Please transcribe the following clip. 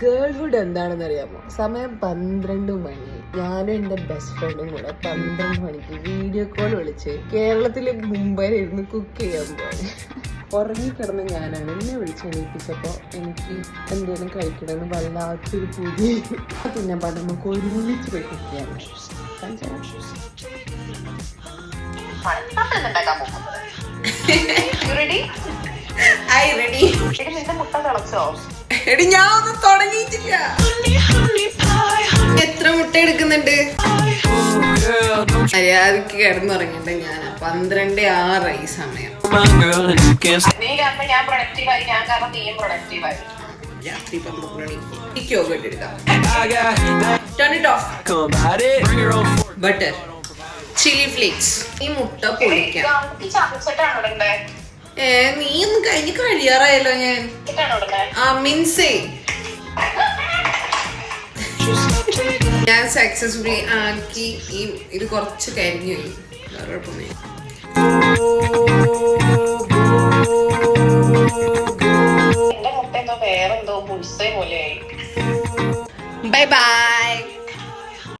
Girlhood എന്താണെന്ന് അറിയാമോ? സമയം 12 മണി. ഞാനും എൻ്റെ ബെസ്റ്റ് ഫ്രണ്ടും കൂടെ 12 മണിക്ക് വീഡിയോ കോൾ വിളിച്ച് കേരളത്തിലെ മുംബൈയിലിരുന്ന് കുക്ക് ചെയ്യാൻ പോയി. ഉറങ്ങിക്കിടന്ന ഞാനാണ്. എന്നെ വിളിച്ചെണീപ്പിച്ചപ്പോൾ എനിക്ക് എന്തെങ്കിലും കഴിക്കണമെന്ന് വല്ലാത്തൊരു പൂതി. പിന്നെ നമുക്ക് ഒരുമിച്ച് പോയി കുക്ക് ചെയ്യാൻ എടി ഞാൻ ഒന്നും തുടങ്ങിയിട്ടില്ല. എത്ര മുട്ട എടുക്കുന്നുണ്ട്? മര്യാദക്ക് കിടന്നുറങ്ങിണ്ട ഞാൻ 12:06 സമയം. രാത്രി 12 ബട്ടർ ചില്ലി ഫ്ലേക്സ്. ഈ മുട്ട പൊളിക്കാം. നീ ഒന്ന് കഴിഞ്ഞ് കഴിയാറായല്ലോ. ഞാൻ മിൻസേ ഞാൻ സക്സസ്ഫുള്ളി ആക്കി. ഇത് കുറച്ച് കരിഞ്ഞു പോയി. വേറെ കുഴപ്പമൊന്നും. വേറെന്തോ ബൈ ബൈ.